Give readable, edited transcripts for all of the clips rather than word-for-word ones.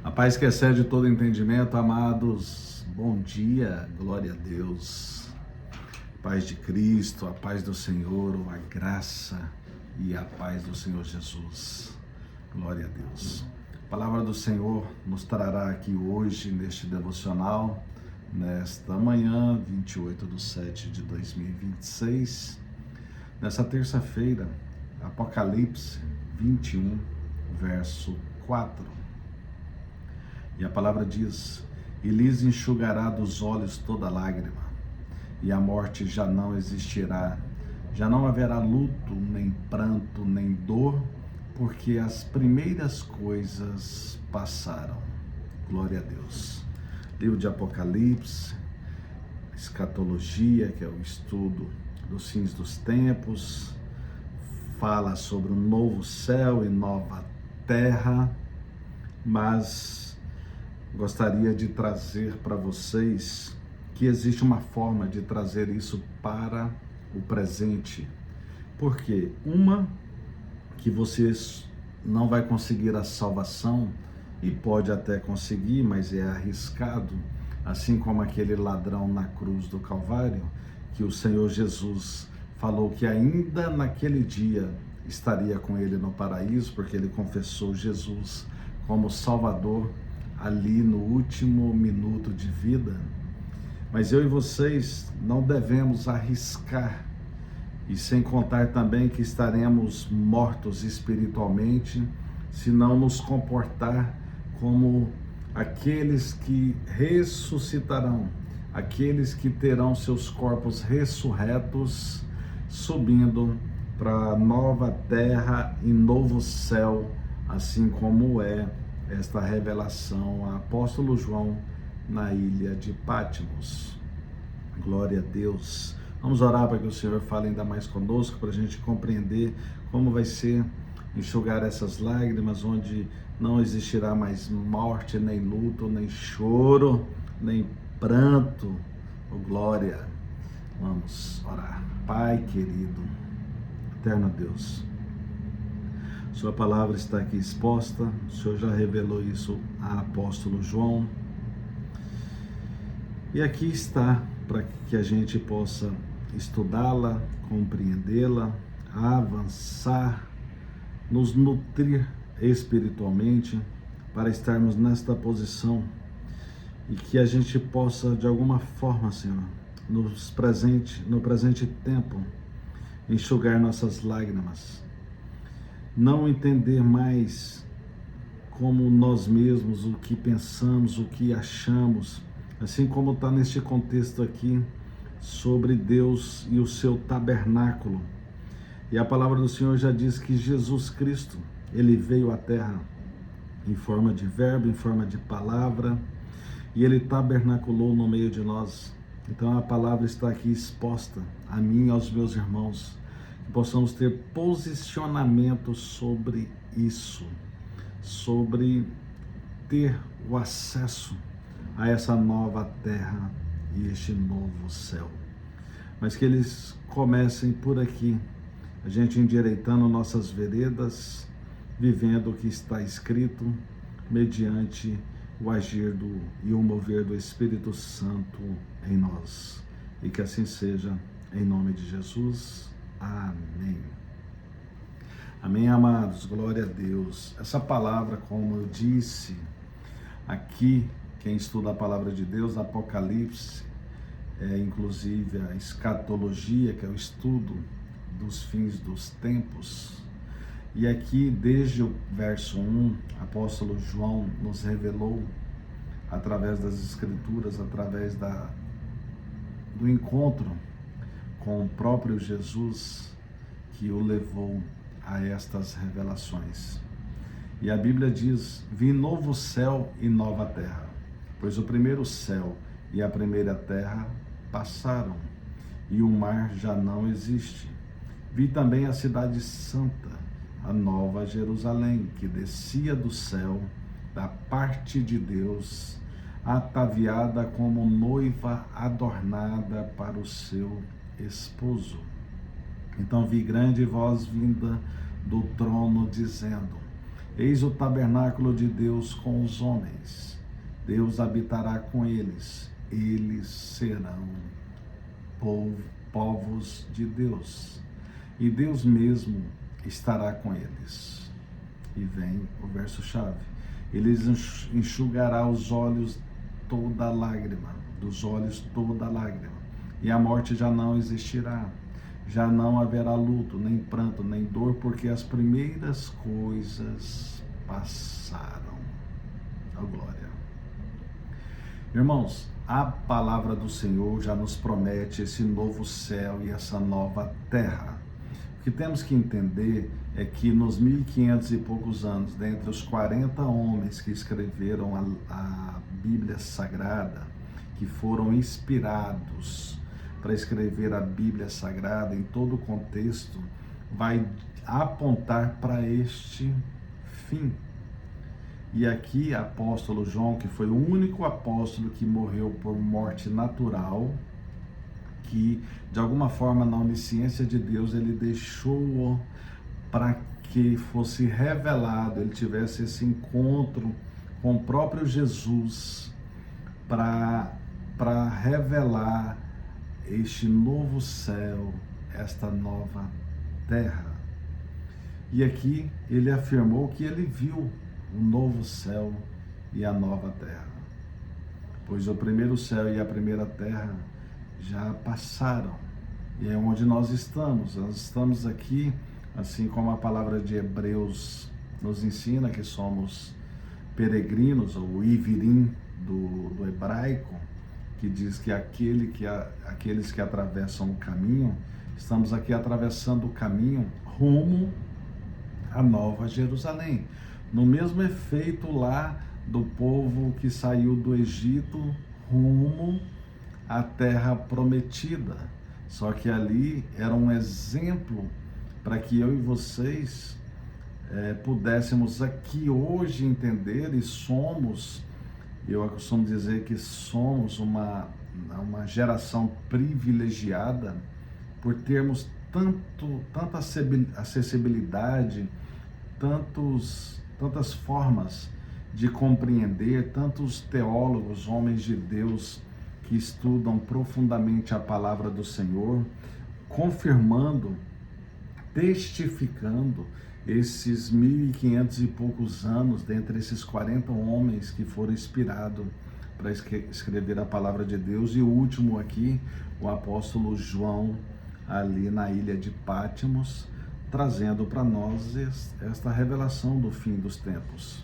A paz que excede todo entendimento, amados, bom dia, glória a Deus. Paz de Cristo, a paz do Senhor, a graça e a paz do Senhor Jesus. Glória a Deus. A palavra do Senhor nos trará aqui hoje, neste devocional, nesta manhã, 28/7/2026, nessa terça-feira, Apocalipse 21, verso 4. E a palavra diz: e lhes enxugará dos olhos toda lágrima, e a morte já não existirá, já não haverá luto, nem pranto, nem dor, porque as primeiras coisas passaram. Glória a Deus. Livro de Apocalipse, escatologia, que é o estudo dos fins dos tempos, fala sobre um novo céu e nova terra, mas gostaria de trazer para vocês que existe uma forma de trazer isso para o presente. Por quê? Uma, que vocês não vai conseguir a salvação, e pode até conseguir, mas é arriscado, assim como aquele ladrão na cruz do Calvário, que o Senhor Jesus falou que ainda naquele dia estaria com ele no paraíso, porque ele confessou Jesus como Salvador ali no último minuto de vida. Mas eu e vocês não devemos arriscar, e sem contar também que estaremos mortos espiritualmente se não nos comportar como aqueles que ressuscitarão, aqueles que terão seus corpos ressurretos, subindo para a nova terra e novo céu, assim como é esta revelação a apóstolo João na ilha de Patmos. Glória a Deus. Vamos orar para que o Senhor fale ainda mais conosco, para a gente compreender como vai ser enxugar essas lágrimas, onde não existirá mais morte, nem luto, nem choro, nem pranto. Oh, glória. Vamos orar. Pai querido, eterno Deus, Sua palavra está aqui exposta, o Senhor já revelou isso a apóstolo João, e aqui está para que a gente possa estudá-la, compreendê-la, avançar, nos nutrir espiritualmente, para estarmos nesta posição, e que a gente possa de alguma forma, Senhor, no presente tempo, enxugar nossas lágrimas, não entender mais como nós mesmos, o que pensamos, o que achamos, assim como está neste contexto aqui, sobre Deus e o seu tabernáculo. E a palavra do Senhor já diz que Jesus Cristo, Ele veio à terra em forma de verbo, em forma de palavra, e Ele tabernaculou no meio de nós. Então a palavra está aqui exposta a mim e aos meus irmãos, que possamos ter posicionamento sobre isso, sobre ter o acesso a essa nova terra e este novo céu. Mas que eles comecem por aqui, a gente endireitando nossas veredas, vivendo o que está escrito, mediante o agir e o mover do Espírito Santo em nós. E que assim seja, em nome de Jesus. Amém. Amém, amados. Glória a Deus. Essa palavra, como eu disse, aqui, quem estuda a palavra de Deus, Apocalipse, inclusive a escatologia, que é o estudo dos fins dos tempos. E aqui, desde o verso 1, apóstolo João nos revelou, através das Escrituras, através do encontro com o próprio Jesus, que o levou a estas revelações. E a Bíblia diz: vi novo céu e nova terra, pois o primeiro céu e a primeira terra passaram, e o mar já não existe. Vi também a cidade santa, a nova Jerusalém, que descia do céu, da parte de Deus, ataviada como noiva adornada para o seu esposo. Então vi grande voz vinda do trono dizendo: Eis o tabernáculo de Deus com os homens. Deus habitará com eles. Eles serão povos de Deus. E Deus mesmo estará com eles. E vem o verso-chave. Ele enxugará os olhos toda lágrima, dos olhos toda lágrima. E a morte já não existirá. Já não haverá luto, nem pranto, nem dor, porque as primeiras coisas passaram. A glória. Irmãos, a palavra do Senhor já nos promete esse novo céu e essa nova terra. O que temos que entender é que nos 1500 e poucos anos, dentre os 40 homens que escreveram a Bíblia Sagrada, que foram inspirados para escrever a Bíblia Sagrada, em todo o contexto, vai apontar para este fim. E aqui, apóstolo João, que foi o único apóstolo que morreu por morte natural, que de alguma forma na onisciência de Deus ele deixou para que fosse revelado, ele tivesse esse encontro com o próprio Jesus para revelar este novo céu, esta nova terra. E aqui ele afirmou que ele viu o novo céu e a nova terra, pois o primeiro céu e a primeira terra já passaram, e é onde nós estamos aqui, assim como a palavra de Hebreus nos ensina, que somos peregrinos, ou ivirim do hebraico, que diz que aqueles que atravessam o caminho, estamos aqui atravessando o caminho rumo à Nova Jerusalém, no mesmo efeito lá do povo que saiu do Egito rumo à terra prometida. Só que ali era um exemplo para que eu e vocês pudéssemos aqui hoje entender, e eu costumo dizer que somos uma geração privilegiada por termos tanta acessibilidade, tantas formas de compreender, tantos teólogos, homens de Deus, que estudam profundamente a palavra do Senhor, confirmando, testificando esses 1500 e poucos anos, dentre esses 40 homens que foram inspirados para escrever a palavra de Deus. E o último aqui, o apóstolo João, ali na ilha de Pátimos, trazendo para nós esta revelação do fim dos tempos.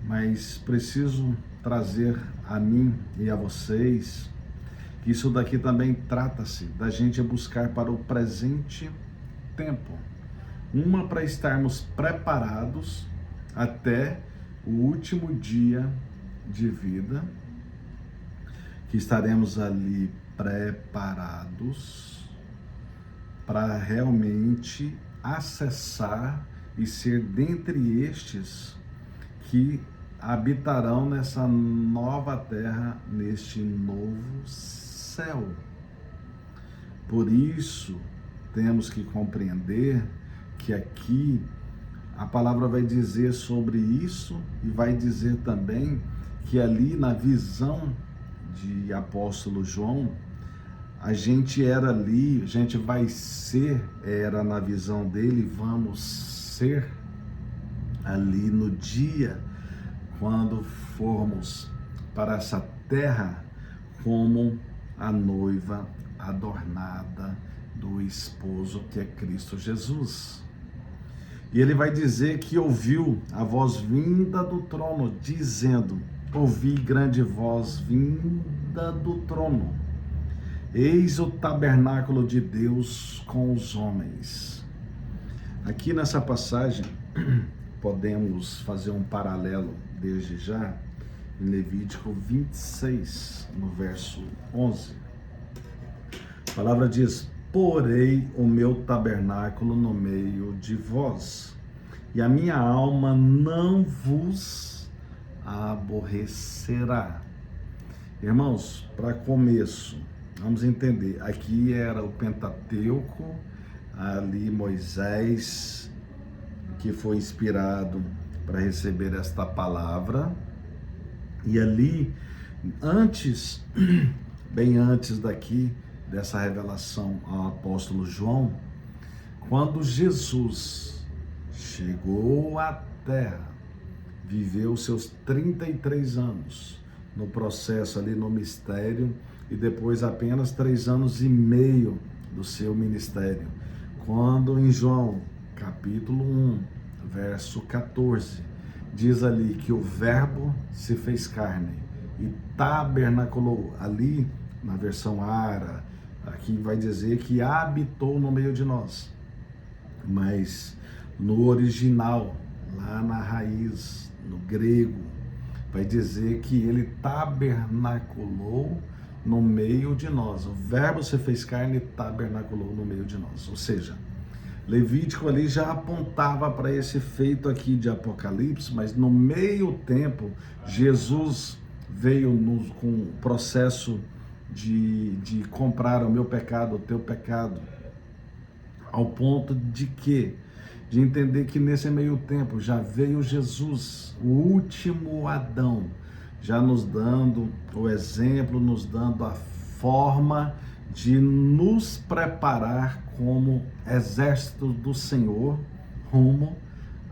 Mas preciso trazer a mim e a vocês que isso daqui também trata-se da gente buscar para o presente tempo. Uma, para estarmos preparados até o último dia de vida, que estaremos ali preparados para realmente acessar e ser dentre estes que habitarão nessa nova terra, neste novo céu. Por isso, temos que compreender que aqui a palavra vai dizer sobre isso, e vai dizer também que ali na visão de apóstolo João, a gente era ali, a gente vai ser, era na visão dele, vamos ser ali no dia, quando formos para essa terra como a noiva adornada do esposo, que é Cristo Jesus. E ele vai dizer que ouviu a voz vinda do trono, dizendo: ouvi grande voz vinda do trono, eis o tabernáculo de Deus com os homens. Aqui nessa passagem, podemos fazer um paralelo desde já, em Levítico 26, no verso 11. A palavra diz: porei o meu tabernáculo no meio de vós, e a minha alma não vos aborrecerá. Irmãos, para começo, vamos entender, aqui era o Pentateuco, ali Moisés, que foi inspirado para receber esta palavra. E ali, antes, bem antes daqui, dessa revelação ao apóstolo João, quando Jesus chegou à terra, viveu seus 33 anos no processo ali no mistério e depois apenas 3 anos e meio do seu ministério. Quando em João, capítulo 1, verso 14, diz ali que o verbo se fez carne e tabernaculou, ali na versão Ara, aqui vai dizer que habitou no meio de nós, mas no original, lá na raiz, no grego, vai dizer que ele tabernaculou no meio de nós. O verbo se fez carne e tabernaculou no meio de nós. Ou seja, Levítico ali já apontava para esse feito aqui de Apocalipse, mas no meio tempo, Jesus veio com o processo de comprar o meu pecado, o teu pecado, ao ponto de entender que nesse meio tempo já veio Jesus, o último Adão, já nos dando o exemplo, nos dando a forma de nos preparar como exército do Senhor rumo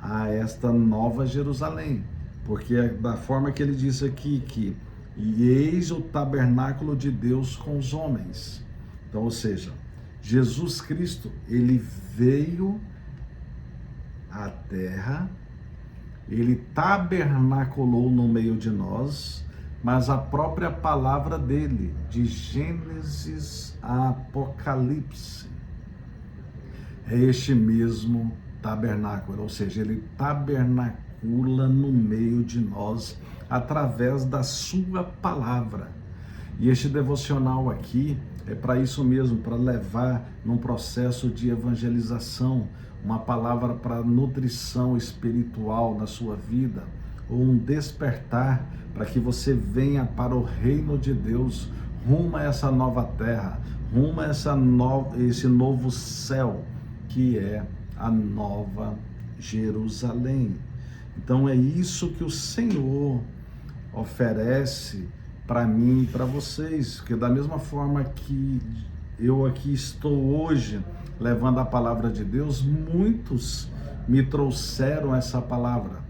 a esta nova Jerusalém. Porque é da forma que ele diz aqui, que e eis o tabernáculo de Deus com os homens. Então, ou seja, Jesus Cristo, ele veio à terra, ele tabernaculou no meio de nós, mas a própria palavra dele, de Gênesis a Apocalipse, é este mesmo tabernáculo, ou seja, ele tabernacula no meio de nós através da sua palavra. E este devocional aqui é para isso mesmo, para levar num processo de evangelização, uma palavra para nutrição espiritual na sua vida, ou um despertar para que você venha para o reino de Deus, rumo a essa nova terra, rumo a esse novo céu, que é a nova Jerusalém. Então é isso que o Senhor oferece para mim e para vocês, que da mesma forma que eu aqui estou hoje levando a palavra de Deus, muitos me trouxeram essa palavra.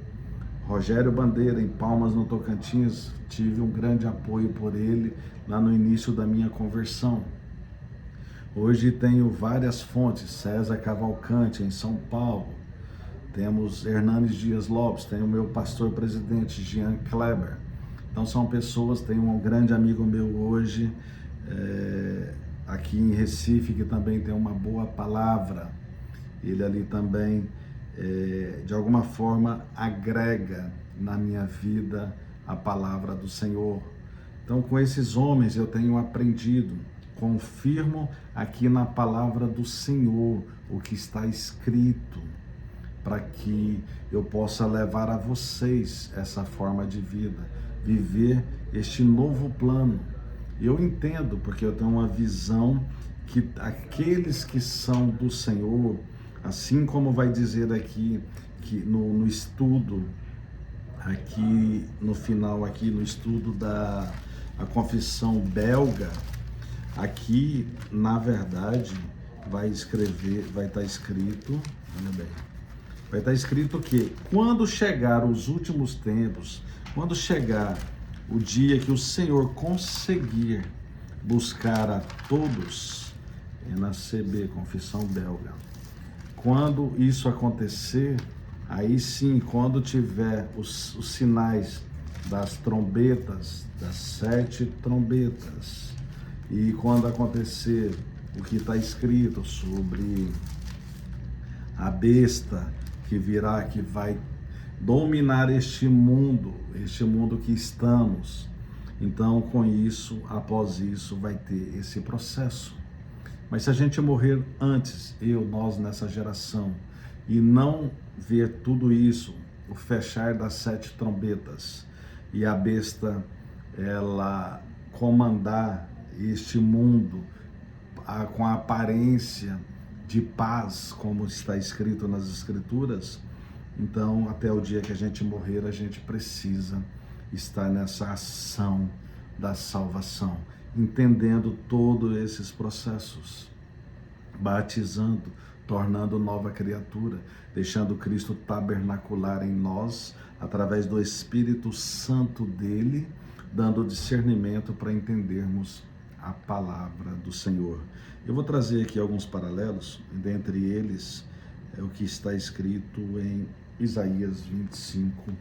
Rogério Bandeira, em Palmas, no Tocantins, tive um grande apoio por ele lá no início da minha conversão. Hoje tenho várias fontes, César Cavalcante, em São Paulo, temos Hernanes Dias Lopes, tem o meu pastor presidente, Jean Kleber. Então são pessoas, tem um grande amigo meu hoje, aqui em Recife, que também tem uma boa palavra. Ele ali também, de alguma forma, agrega na minha vida a palavra do Senhor. Então, com esses homens eu tenho aprendido, confirmo aqui na palavra do Senhor o que está escrito, para que eu possa levar a vocês essa forma de vida, viver este novo plano. Eu entendo, porque eu tenho uma visão que aqueles que são do Senhor, assim como vai dizer aqui, que no estudo, aqui no final, aqui no estudo da confissão belga, aqui, na verdade, vai estar escrito, olha bem, vai estar escrito que quando chegar os últimos tempos, quando chegar o dia que o Senhor conseguir buscar a todos, é na CB, Confissão Belga, quando isso acontecer, aí sim, quando tiver os sinais das trombetas, das 7 trombetas, e quando acontecer o que está escrito sobre a besta que virá, que vai dominar este mundo que estamos, então com isso, após isso, vai ter esse processo. Mas se a gente morrer antes, nós nessa geração, e não ver tudo isso, o fechar das 7 trombetas, e a besta, ela comandar este mundo com a aparência de paz, como está escrito nas Escrituras, Então, até o dia que a gente morrer, a gente precisa estar nessa ação da salvação, entendendo todos esses processos, batizando, tornando nova criatura, deixando Cristo tabernacular em nós, através do Espírito Santo dele, dando discernimento para entendermos a palavra do Senhor. Eu vou trazer aqui alguns paralelos, dentre eles é o que está escrito em Isaías 25,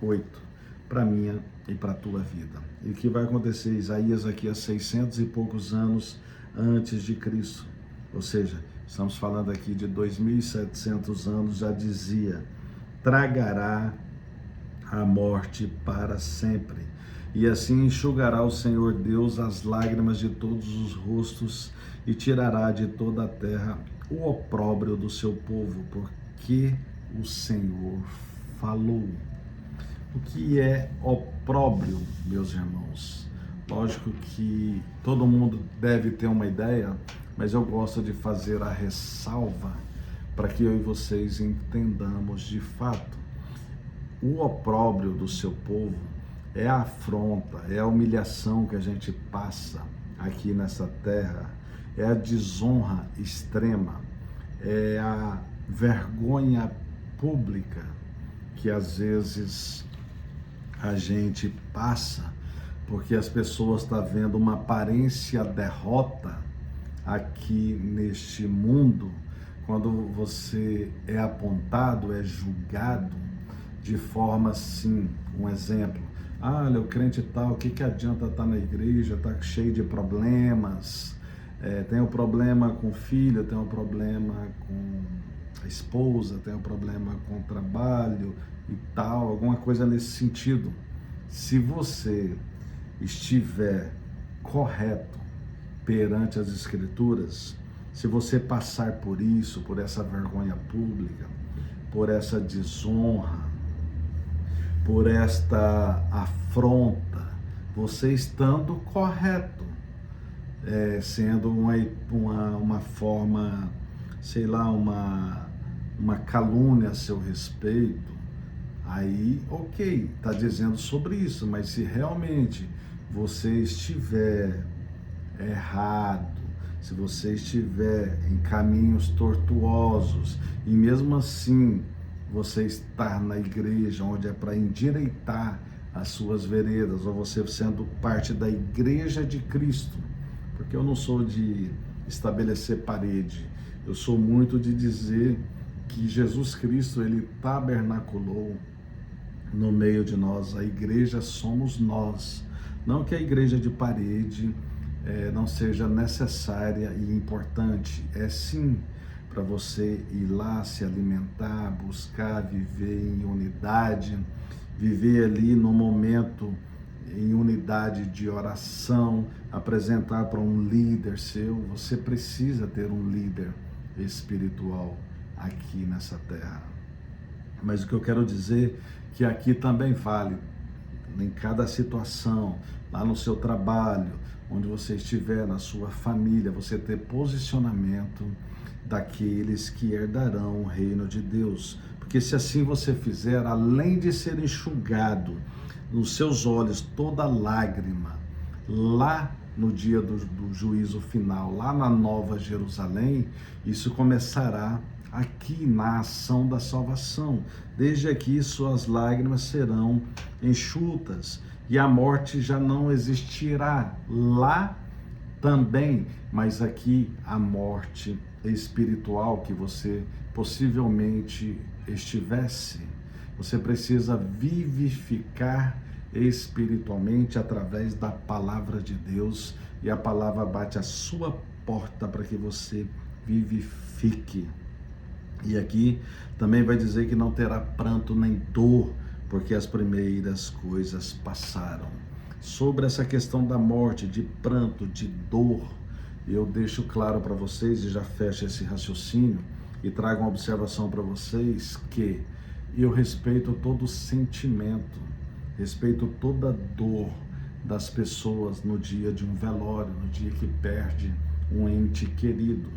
8, para minha e para a tua vida. E o que vai acontecer? Isaías aqui há 600 e poucos anos antes de Cristo, ou seja, estamos falando aqui de 2.700 anos, já dizia: tragará a morte para sempre, e assim enxugará o Senhor Deus as lágrimas de todos os rostos e tirará de toda a terra o opróbrio do seu povo, porque o Senhor falou. O que é opróbrio, meus irmãos? Lógico que todo mundo deve ter uma ideia, mas eu gosto de fazer a ressalva para que eu e vocês entendamos de fato. O opróbrio do seu povo é a afronta, é a humilhação que a gente passa aqui nessa terra, é a desonra extrema, é a vergonha pública que às vezes a gente passa, porque as pessoas estão vendo uma aparência derrota aqui neste mundo. Quando você é apontado, é julgado de forma assim, um exemplo: olha, o crente tal, o que adianta estar na igreja, está cheio de problemas, tem um problema com o filho, tem um problema com a esposa, tem um problema com o trabalho e tal, alguma coisa nesse sentido. Se você estiver correto perante as Escrituras, se você passar por isso, por essa vergonha pública, por essa desonra, por esta afronta, você estando correto, sendo uma forma, sei lá, uma calúnia a seu respeito, aí ok, está dizendo sobre isso, mas se realmente você estiver errado, se você estiver em caminhos tortuosos e mesmo assim você estar na igreja onde é para endireitar as suas veredas, ou você sendo parte da igreja de Cristo, porque eu não sou de estabelecer parede, eu sou muito de dizer que Jesus Cristo, ele tabernaculou no meio de nós. A igreja somos nós. Não que a igreja de parede não seja necessária e importante, é sim, para você ir lá se alimentar, buscar viver em unidade, viver ali no momento em unidade de oração, apresentar para um líder seu. Você precisa ter um líder espiritual aqui nessa terra. Mas o que eu quero dizer é que aqui também vale, em cada situação, lá no seu trabalho, onde você estiver, na sua família, você ter posicionamento daqueles que herdarão o reino de Deus. Porque se assim você fizer, além de ser enxugado nos seus olhos toda lágrima, lá no dia do juízo final, lá na Nova Jerusalém, isso começará aqui na ação da salvação. Desde aqui suas lágrimas serão enxutas e a morte já não existirá. Lá também, mas aqui a morte espiritual que você possivelmente estivesse, você precisa vivificar espiritualmente através da palavra de Deus, e a palavra bate a sua porta para que você vivifique. E aqui também vai dizer que não terá pranto nem dor, porque as primeiras coisas passaram. Sobre essa questão da morte, de pranto, de dor, eu deixo claro para vocês, e já fecho esse raciocínio, e trago uma observação para vocês, que eu respeito todo sentimento, respeito toda dor das pessoas no dia de um velório, no dia que perde um ente querido.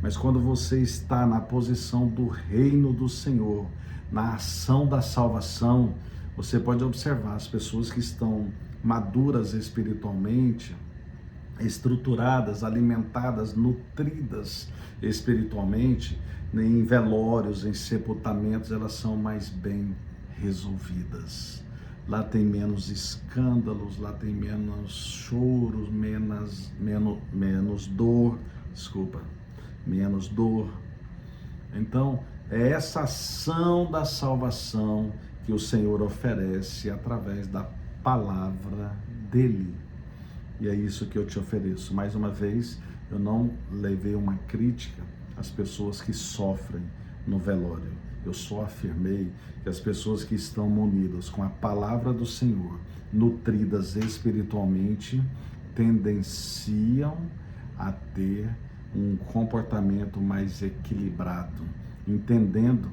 Mas quando você está na posição do reino do Senhor, na ação da salvação, você pode observar as pessoas que estão maduras espiritualmente, estruturadas, alimentadas, nutridas espiritualmente, em velórios, em sepultamentos, elas são mais bem resolvidas. Lá tem menos escândalos, lá tem menos choros, menos dor, menos dor. Então, é essa ação da salvação que o Senhor oferece através da palavra dele. E é isso que eu te ofereço. Mais uma vez, eu não levei uma crítica às pessoas que sofrem no velório. Eu só afirmei que as pessoas que estão munidas com a palavra do Senhor, nutridas espiritualmente, tendenciam a ter um comportamento mais equilibrado, entendendo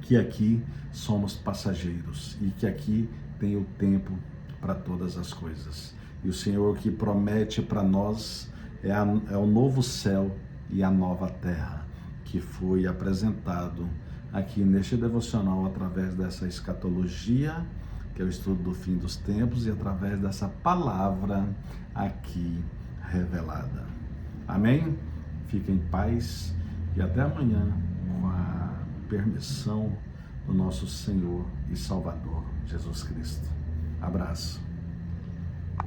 que aqui somos passageiros e que aqui tem o tempo para todas as coisas. E o Senhor que promete para nós é o novo céu e a nova terra, que foi apresentado aqui neste devocional através dessa escatologia, que é o estudo do fim dos tempos, e através dessa palavra aqui revelada. Amém? Fiquem em paz e até amanhã, com a permissão do nosso Senhor e Salvador Jesus Cristo. Abraço.